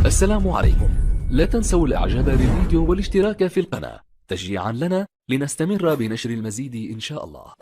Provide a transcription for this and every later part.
السلام عليكم. لا تنسوا الاعجاب بالفيديو والاشتراك في القناة تشجيعا لنا لنستمر بنشر المزيد ان شاء الله.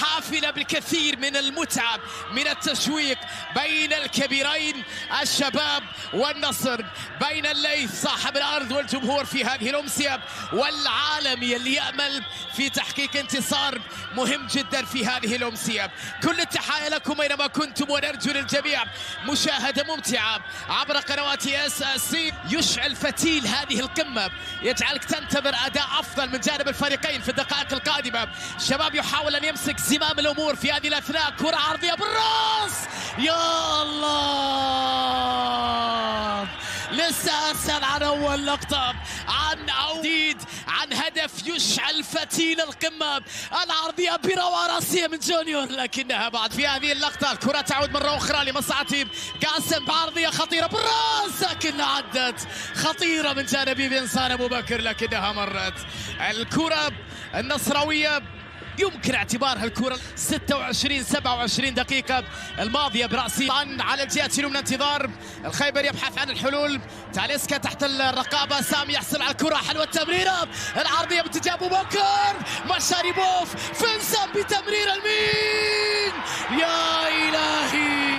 حافلة بالكثير من المتعة من التشويق بين الكبيرين الشباب والنصر، بين الليث صاحب الأرض والجمهور في هذه الأمسية، والعالمي اللي يأمل في تحقيق انتصار مهم جدا في هذه الأمسية. كل التحايا لكم أينما كنتم، ونرجو للجميع مشاهدة ممتعة عبر قنوات SSC. يشعل فتيل هذه القمة يجعلك تنتظر أداء أفضل من جانب الفريقين في الدقائق القادمة. الشباب يحاول أن يمسك زمام الأمور في هذه الأثناء. كرة عرضية بالراس، يا الله، لسه أسأل عن أول لقطة، عن أوديد، عن هدف يشعل فتيل القمة. العرضية بروعة راسية من جونيور، لكنها بعد في هذه اللقطة الكرة تعود مرة أخرى لمصلحة قاسم بعرضية خطيرة بالراس، لكنها عدت خطيرة من جانب بنصان أبو بكر، لكنها مرت. الكرة النصراوية يمكن اعتبارها الكرة 26-27 دقيقة الماضية برأسي على الجهة اليمنى. انتظار الخيبر يبحث عن الحلول. تاليسكا تحت الرقابة، سامي يحصل على الكرة، حلوة التمريرة العرضية باتجاه أبو بكر، مشاريبوف فنسان بتمرير المين، يا إلهي،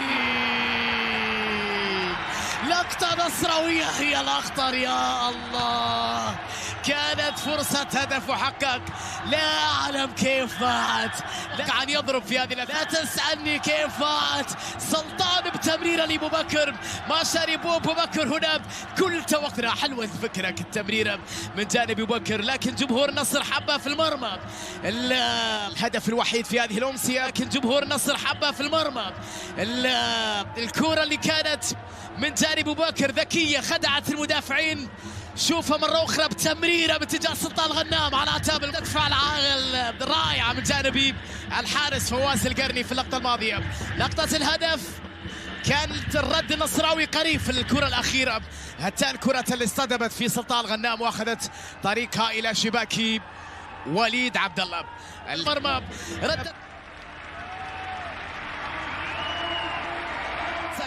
لقطة نصراوية هي الأخطر، يا الله. كانت فرصة هدف وحقق، لا أعلم كيف ضاعت، عن يضرب في هذه لا تسألني كيف ضاعت. سلطان بتمريرة لأبو بكر، ما شاربوا أبو بكر هنا كل توقع. حلوة الفكرة التمريرة من جانب أبو بكر، لكن جمهور النصر حبها في المرمى. الهدف الوحيد في هذه الأمسية، لكن جمهور النصر حبها في المرمى. الكرة اللي كانت من جانب أبو بكر ذكية، خدعت المدافعين. شوفها مرة أخرى بتمريرة باتجاه سلطان غنام على عتاب الدفاع الرائعة من جانب الحارس فواز القرني في اللقطة الماضية. لقطة الهدف كانت الرد النصراوي قريب في الكرة الأخيرة. هاتان كرة اللي اصطدمت في سلطان غنام واخذت طريقها إلى شباك وليد عبد الله. المرمى ردت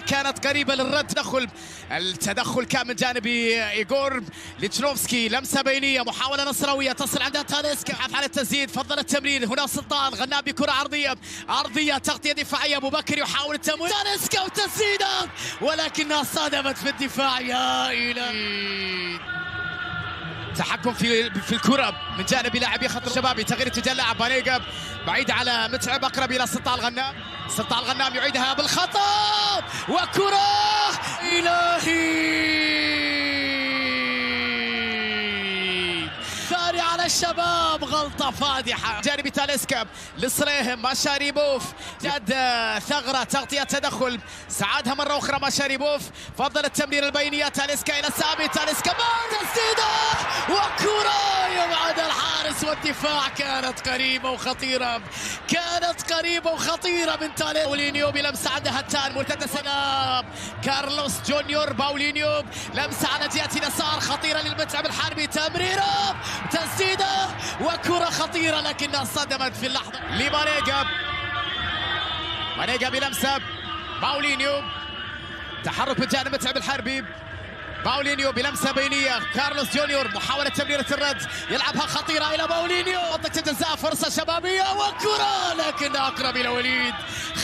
كانت قريبة للرد. التدخل كان من جانب إيغور ليتشنوفسكي، لمسة بينية، محاولة نصراوية تصل عندها تاليسكا، يبحث عن التسديد، فضل التمرير. هنا سلطان غنام بكرة عرضية تغطية دفاعية، أبو بكر يحاول التمويل، تاليسكا وتسديدة، ولكنها صادمت في الدفاع، يا إلهي. تحكم في الكرة من جانب لاعبي خط الشبابي، تغيير اتجاه اللاعب بانيجا بعيد على متعب، اقرب الى سلطان غنام. سلطان غنام يعيدها بالخطا، وكرة الهي ثاني على الشباب، غلطة فادحة جانب تاليسكا لصريهم. مشاريبوف جد ثغرة تغطية تدخل، سعادها مرة أخرى مشاريبوف، فضل التمرير البينية، تاليسكا إلى سامي، تاليسكا تسديدة، وكرة يبعد الحارس والدفاع. كانت قريبة وخطيرة، كانت قريبة وخطيرة من تاليسكا. باولينيو بلمسة عند هتان، مرتدى سلام كارلوس جونيور. باولينيو لمسة على جهة اليسار خطيرة للمتعب الحربي، تمريرة، تسديدة، وكرة خطيرة لكنها صدمت في اللحظة لبانيجا. بانيجا بلمسة، باولينيو تحرك من جانب متعب الحربي، باولينيو بلمسة بينية، كارلوس جونيور محاولة تمريرة الرد، يلعبها خطيرة إلى باولينيو، منطقة الجزاء، فرصة شبابية وكرة لكنها أقرب إلى وليد.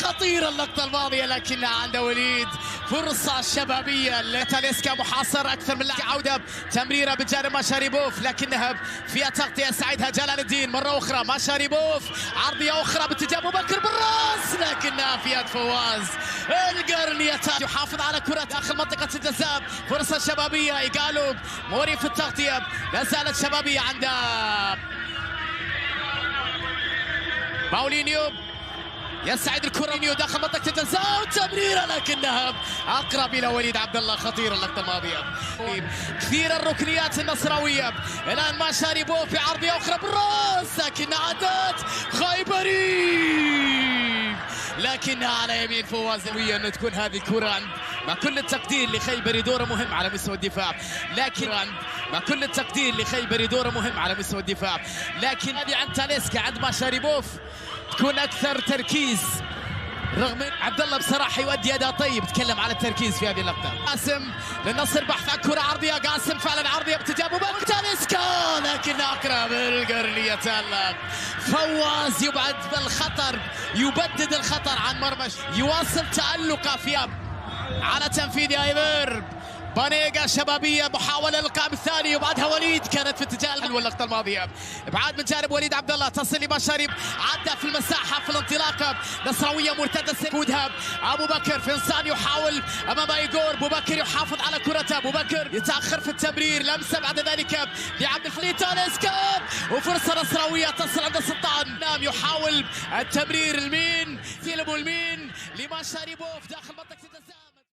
خطيرة اللقطة الماضية لكنها عند وليد، فرصة شبابية لتاليسكا، محاصر أكثر من لاعب. عودة تمريرة بجانب مشاريبوف، لكنها فيها تغطية سعيدها جلال الدين. مرة أخرى مشاريبوف، عرضية أخرى باتجاه أبو بكر بالراس، لكنها في يد فواز القرني. يحافظ على كرة داخل منطقة الجزاء، فرصة شبابية، إيغالو موري في التغطية، لا زالت شبابية عند باولينيو. يسعد الكرة داخل منطقة الجزاء وتمريرة، لكنها أقرب إلى وليد عبد الله. خطيرة اللقطة الماضية. كثير الركنيات النصراوية. الآن مشاريبوف في عرضية أخرى بالراس، لكنها عدت خيبري، لكنها على يمين فواز. أنه تكون هذه الكرة عند، مع كل التقدير لخيبري دوره مهم على مستوى الدفاع، لكن مع كل التقدير لخيبري دوره مهم على مستوى الدفاع، لكن هذه عند تاليسكا، عند مشاريبوف تكون أكثر تركيز رغم ان عبد الله بصراحه يؤدي اداء طيب. تكلم على التركيز في هذه اللقطه. قاسم للنصر بحث عن كره عرضيه. قاسم فعلا عرضيه باتجاه ابو بكر تاليسكا، لكن اكرم القرني يتالق. فواز يبعد بالخطر، يبدد الخطر عن مرمى. يواصل تالقه في على تنفيذ ايفر. بانيجا شبابيه محاوله للقاء الثاني وبعدها وليد كانت في اتجاه اللقطه الماضيه. ابعاد من جانب وليد عبد الله، تصل لبشاري عدى في المساحه في الانطلاقه. نصراويه مرتده سيفودها. ابو بكر في انسان يحاول امام ايجور. ابو بكر يحافظ على كرته. ابو بكر يتاخر في التمرير. لمسه بعد ذلك لعبد الحليم تاليسكا وفرصه نصراويه تصل عند السلطان. نام يحاول التمرير المين سيلمو المين لبشاري بوف داخل منطقه